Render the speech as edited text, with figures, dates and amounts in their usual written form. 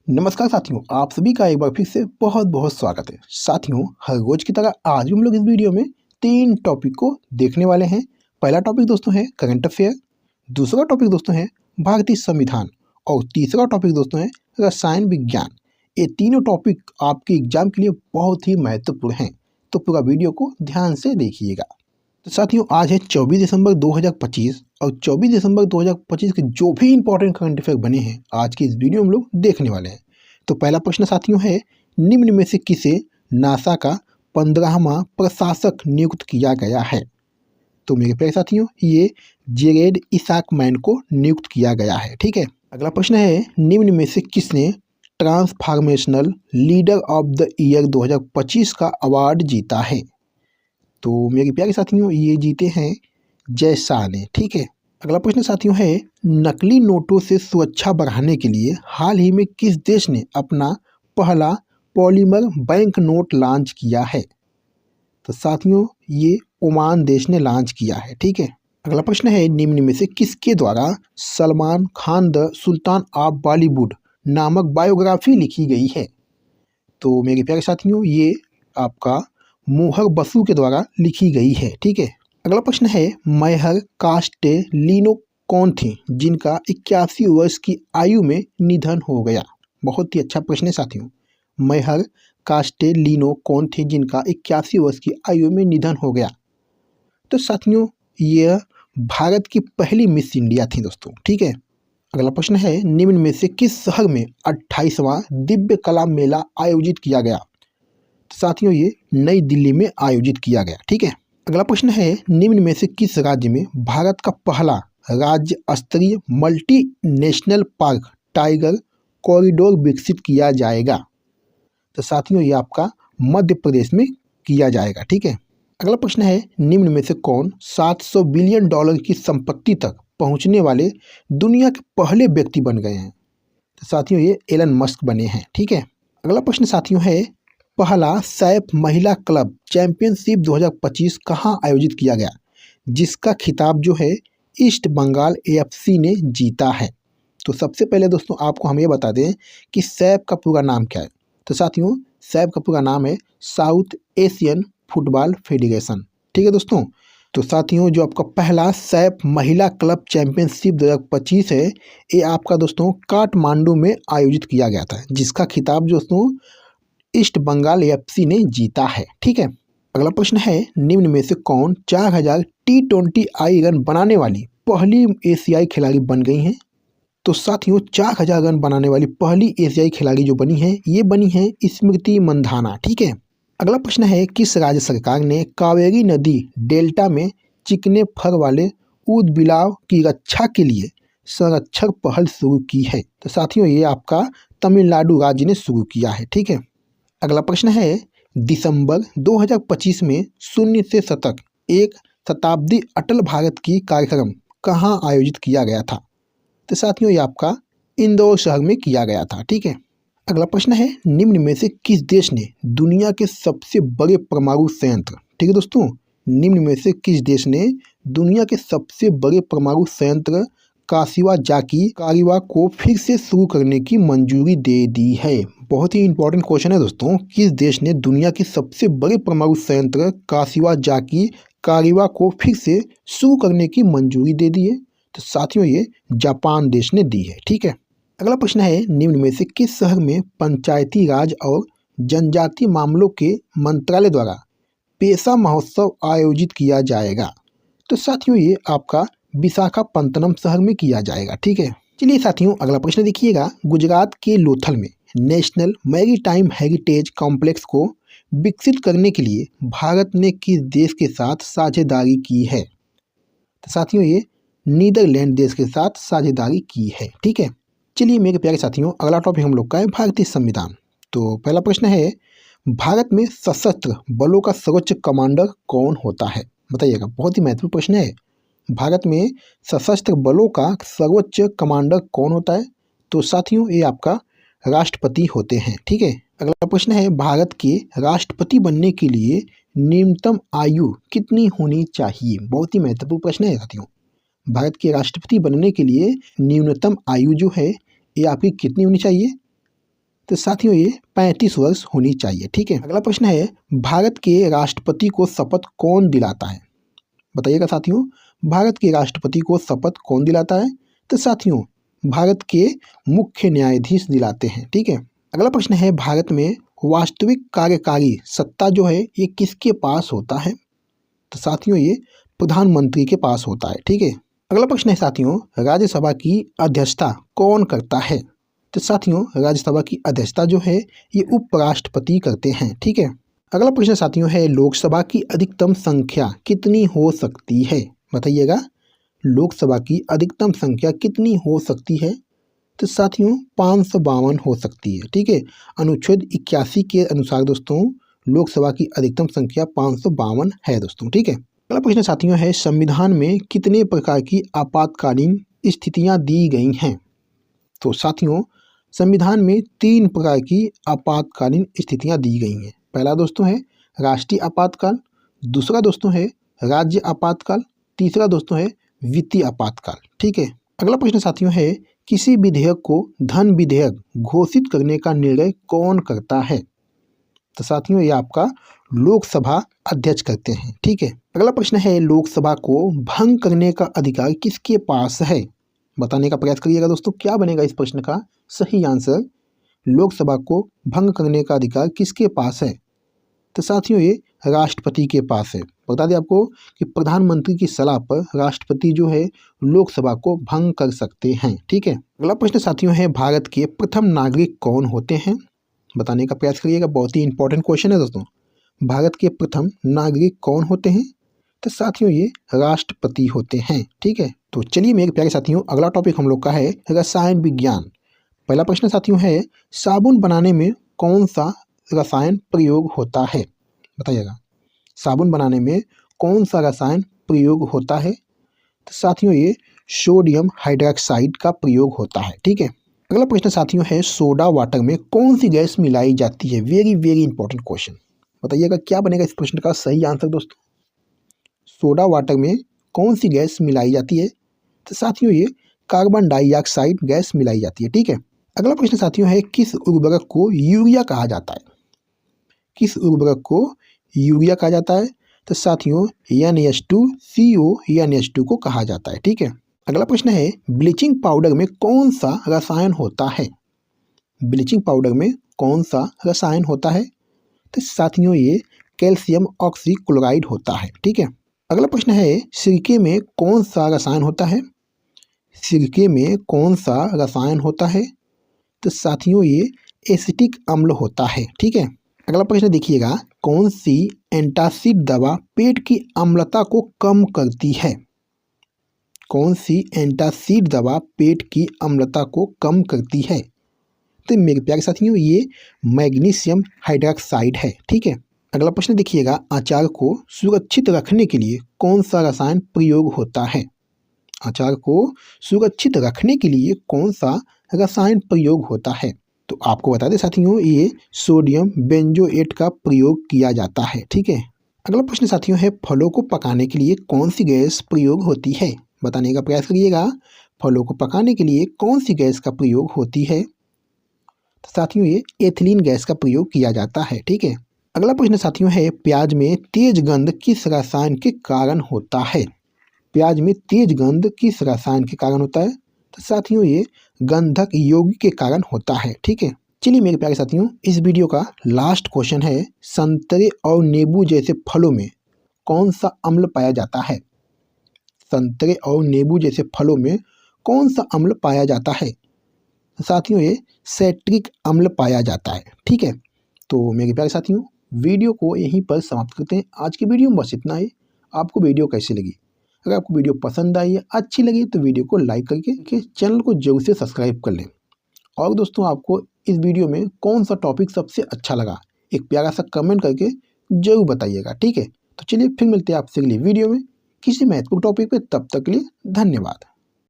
नमस्कार साथियों, आप सभी का एक बार फिर से बहुत बहुत स्वागत है। साथियों, हर रोज की तरह आज भी हम लोग इस वीडियो में 3 टॉपिक को देखने वाले हैं। पहला टॉपिक दोस्तों है करंट अफेयर, दूसरा टॉपिक दोस्तों है भारतीय संविधान और तीसरा टॉपिक दोस्तों है रसायन विज्ञान। ये तीनों टॉपिक आपके एग्जाम के लिए बहुत ही महत्वपूर्ण हैं, तो पूरा वीडियो को ध्यान से देखिएगा। तो साथियों, आज है 24 दिसंबर 2025 और 24 दिसंबर 2025 के जो भी इंपॉर्टेंट करंट अफेयर बने हैं आज की इस वीडियो में हम लोग देखने वाले हैं। तो पहला प्रश्न साथियों है, निम्न में से किसे नासा का 15वां प्रशासक नियुक्त किया गया है? तो मेरे प्यारे साथियों, ये जेरेड इसाकमैन को नियुक्त किया गया है। ठीक है। अगला प्रश्न है, निम्न में से किसने transformational leader of the year 2025 का अवार्ड जीता है? तो मेरे प्यारे साथियों, ये जीते हैं जय शाह ने। ठीक है। अगला प्रश्न साथियों है, नकली नोटों से सुरक्षा बढ़ाने के लिए हाल ही में किस देश ने अपना पहला पॉलीमर बैंक नोट लॉन्च किया है? तो साथियों, ये ओमान देश ने लॉन्च किया है। ठीक है। अगला प्रश्न है, निम्न में से किसके द्वारा Salman Khan the sultan of Bollywood नामक बायोग्राफी लिखी गई है? तो मेरे प्यारे साथियों, ये आपका मोहर बसु के द्वारा लिखी गई है। ठीक है। अगला प्रश्न है, मैहर कास्टेलिनो कौन थे जिनका 81 वर्ष की आयु में निधन हो गया? बहुत ही अच्छा प्रश्न है साथियों। मैहर कास्टेलिनो कौन थे जिनका 81 वर्ष की आयु में निधन हो गया? तो साथियों, यह भारत की पहली मिस इंडिया थी दोस्तों। ठीक है। अगला प्रश्न है, निम्न में से किस शहर में 28वां दिव्य कला मेला आयोजित किया गया? साथियों, ये नई दिल्ली में आयोजित किया गया। ठीक है। अगला प्रश्न है, निम्न में से किस राज्य में भारत का पहला राज्य स्तरीय multi national park tiger corridor विकसित किया जाएगा? तो साथियों, ये आपका मध्य प्रदेश में किया जाएगा। ठीक है। अगला प्रश्न है, निम्न में से कौन 700 बिलियन डॉलर की संपत्ति तक पहुंचने वाले दुनिया के पहले व्यक्ति बन गए हैं? तो साथियों, ये एलन मस्क बने हैं। ठीक है। अगला प्रश्न साथियों है, पहला सैफ महिला क्लब चैंपियनशिप 2025 कहाँ आयोजित किया गया, जिसका खिताब जो है ईस्ट बंगाल एएफसी ने जीता है? तो सबसे पहले दोस्तों आपको हम ये बता दें कि सैफ का पूरा नाम क्या है। तो साथियों, सैफ का पूरा नाम है साउथ एशियन फुटबॉल फेडरेशन। ठीक है दोस्तों। तो साथियों, जो आपका पहला सैफ महिला क्लब चैंपियनशिप 2025 है, ये आपका दोस्तों काठमांडू में आयोजित किया गया था, जिसका खिताब दोस्तों ईस्ट बंगाल एएफसी ने जीता है। ठीक है। अगला प्रश्न है, निम्न में से कौन 4000 T20I रन बनाने वाली पहली एशियाई खिलाड़ी बन गई हैं? तो साथियों, 4000 रन बनाने वाली पहली एशियाई खिलाड़ी जो बनी है, ये बनी है स्मृति मंधाना। ठीक है। अगला प्रश्न है, किस राज्य सरकार ने कावेरी नदी डेल्टा में चिकने फर वाले ऊदबिलाव की रक्षा के लिए संरक्षक पहल शुरू की है? तो साथियों, ये आपका तमिलनाडु राज्य ने शुरू किया है। ठीक है। अगला प्रश्न है, दिसंबर 2025 में शून्य से शतक एक शताब्दी अटल भारत की कार्यक्रम कहाँ आयोजित किया गया था? तो साथियों, ये आपका इंदौर शहर में किया गया था। ठीक है। अगला प्रश्न है, निम्न में से किस देश ने दुनिया के सबसे बड़े परमाणु संयंत्र, ठीक है दोस्तों, निम्न में से किस देश ने दुनिया के सबसे बड़े परमाणु संयंत्र काशिवाजाकी कारिवा को फिर से शुरू करने की मंजूरी दे दी है? बहुत ही इंपॉर्टेंट क्वेश्चन है दोस्तों। किस देश ने दुनिया के सबसे बड़े परमाणु संयंत्र काशिवाजाकी कारिवा को फिर से शुरू करने की मंजूरी दे दी है? तो साथियों, ये जापान देश ने दी है। ठीक है। अगला प्रश्न है, निम्न में से किस शहर में पंचायती राज और जनजातीय मामलों के मंत्रालय द्वारा पेशा महोत्सव आयोजित किया जाएगा? तो साथियों, ये आपका विशाखापत्तनम शहर में किया जाएगा। ठीक है। चलिए साथियों, अगला प्रश्न देखिएगा, गुजरात के लोथल में नेशनल मैरीटाइम हेरिटेज कॉम्प्लेक्स को विकसित करने के लिए भारत ने किस देश के साथ साझेदारी की है? तो साथियों, ये नीदरलैंड देश के साथ साझेदारी की है। ठीक है। चलिए मेरे प्यारे साथियों, अगला टॉपिक हम लोग का है भारतीय संविधान। तो पहला प्रश्न है, भारत में सशस्त्र बलों का सर्वोच्च कमांडर कौन होता है? बताइएगा, बहुत ही महत्वपूर्ण प्रश्न है। भारत में सशस्त्र बलों का सर्वोच्च कमांडर कौन होता है? तो साथियों, ये आपका राष्ट्रपति होते हैं। ठीक है। अगला प्रश्न है, भारत के राष्ट्रपति बनने के लिए न्यूनतम आयु कितनी होनी चाहिए? बहुत ही महत्वपूर्ण प्रश्न है साथियों। भारत के राष्ट्रपति बनने के लिए न्यूनतम आयु जो है, ये आपकी कितनी होनी चाहिए? तो साथियों ये 35 वर्ष होनी चाहिए। ठीक है, अगला प्रश्न है भारत के राष्ट्रपति को शपथ कौन दिलाता है? बताइएगा साथियों, भारत के राष्ट्रपति को शपथ कौन दिलाता है? तो साथियों भारत के मुख्य न्यायाधीश दिलाते हैं। ठीक है, अगला प्रश्न है भारत में वास्तविक कार्यकारी सत्ता जो है ये किसके पास होता है? तो साथियों ये प्रधानमंत्री के पास होता है। ठीक है, अगला प्रश्न है साथियों राज्यसभा की अध्यक्षता कौन करता है? तो साथियों राज्यसभा की अध्यक्षता जो है ये उपराष्ट्रपति करते हैं। ठीक है, अगला प्रश्न साथियों है लोकसभा की अधिकतम संख्या कितनी हो सकती है? बताइएगा, लोकसभा की अधिकतम संख्या कितनी हो सकती है? तो साथियों 552 हो सकती है। ठीक है, अनुच्छेद 81 के अनुसार दोस्तों लोकसभा की अधिकतम संख्या 552 है दोस्तों। ठीक है, अगला प्रश्न साथियों है संविधान में कितने प्रकार की आपातकालीन स्थितियां दी गई हैं? तो साथियों संविधान में 3 प्रकार की आपातकालीन स्थितियां दी गई हैं। पहला दोस्तों है राष्ट्रीय आपातकाल, दूसरा दोस्तों है राज्य आपातकाल, तीसरा दोस्तों है वित्तीय आपातकाल। ठीक है, अगला प्रश्न साथियों है किसी विधेयक को धन विधेयक घोषित करने का निर्णय कौन करता है? तो साथियों ये आपका लोकसभा अध्यक्ष करते हैं। ठीक है, अगला प्रश्न है लोकसभा को भंग करने का अधिकार किसके पास है? बताने का प्रयास करिएगा दोस्तों, क्या बनेगा इस प्रश्न का सही आंसर? लोकसभा को भंग करने का अधिकार किसके पास है? तो साथियों ये राष्ट्रपति के पास है। बता दें आपको कि प्रधानमंत्री की सलाह पर राष्ट्रपति जो है लोकसभा को भंग कर सकते हैं। ठीक है, अगला प्रश्न साथियों है भारत के प्रथम नागरिक कौन होते हैं? बताने का प्रयास करिएगा, बहुत ही इंपॉर्टेंट क्वेश्चन है दोस्तों। भारत के प्रथम नागरिक कौन होते हैं? तो साथियों ये राष्ट्रपति होते हैं। ठीक है, तो चलिए मेरे प्यारे साथियों अगला टॉपिक हम लोग का है रसायन विज्ञान। पहला प्रश्न साथियों है साबुन बनाने में कौन सा रसायन प्रयोग होता है? बताइएगा, साबुन बनाने में कौन सा रसायन प्रयोग होता है? तो साथियों ये सोडियम हाइड्रोक्साइड का प्रयोग होता है। ठीक है, अगला प्रश्न साथियों है सोडा वाटर में कौन सी गैस मिलाई जाती है? Very very important question. बताइएगा क्या बनेगा इस प्रश्न का सही आंसर दोस्तों? सोडा वाटर में कौन सी गैस मिलाई जाती है? तो साथियों ये कार्बन डाइऑक्साइड गैस मिलाई जाती है। ठीक है, अगला प्रश्न साथियों है किस उर्वरक को यूरिया कहा जाता है? किस उर्वरक को यूरिया कहा जाता है? तो साथियों NH2CO NH2 को कहा जाता है। ठीक है, अगला प्रश्न है ब्लीचिंग पाउडर में कौन सा रसायन होता है? ब्लीचिंग पाउडर में कौन सा रसायन होता है? तो साथियों ये कैल्शियम ऑक्सीक्लोराइड होता है। ठीक है, अगला प्रश्न है सिरके में कौन सा रसायन होता है? सिरके में कौन सा रसायन होता है? तो साथियों ये एसिटिक अम्ल होता है। ठीक है, अगला प्रश्न देखिएगा कौन सी एंटासिड दवा पेट की अम्लता को कम करती है? कौन सी एंटासिड दवा पेट की अम्लता को कम करती है? तो मेरे प्यारे साथियों ये मैग्नीशियम हाइड्रोक्साइड है। ठीक है, अगला प्रश्न देखिएगा अचार को सुरक्षित रखने के लिए कौन सा रसायन प्रयोग होता है? अचार को सुरक्षित रखने के लिए कौन सा रसायन प्रयोग होता है? तो आपको बता दें साथियों ये सोडियम बेंजोएट का प्रयोग किया जाता है। ठीक है, अगला प्रश्न साथियों है फलों को पकाने के लिए कौन सी गैस प्रयोग होती है? बताने का प्रयास करिएगा, फलों को पकाने के लिए कौन सी गैस का प्रयोग होती है? तो साथियों ये एथिलीन गैस का प्रयोग किया जाता है। ठीक है, अगला प्रश्न साथियों है प्याज में तेज गंध किस रसायन के कारण होता है? प्याज में तेज गंध किस रसायन के कारण होता है? तो साथियों ये गंधक यौगिक के कारण होता है। ठीक है, चलिए मेरे प्यारे साथियों इस वीडियो का लास्ट क्वेश्चन है संतरे और नींबू जैसे फलों में कौन सा अम्ल पाया जाता है? संतरे और नींबू जैसे फलों में कौन सा अम्ल पाया जाता है? तो साथियों ये सेट्रिक अम्ल पाया जाता है। ठीक है, तो मेरे प्यारे साथियों वीडियो को यहीं पर समाप्त करते हैं। आज की वीडियो में बस इतना ही। आपको वीडियो कैसी लगी? अगर आपको वीडियो पसंद आई है अच्छी लगी तो वीडियो को लाइक करके चैनल को जरूर से सब्सक्राइब कर लें। और दोस्तों आपको इस वीडियो में कौन सा टॉपिक सबसे अच्छा लगा एक प्यारा सा कमेंट करके जरूर बताइएगा। ठीक है, तो चलिए फिर मिलते हैं आपसे अगली वीडियो में किसी महत्वपूर्ण टॉपिक पे। तब तक के लिए धन्यवाद।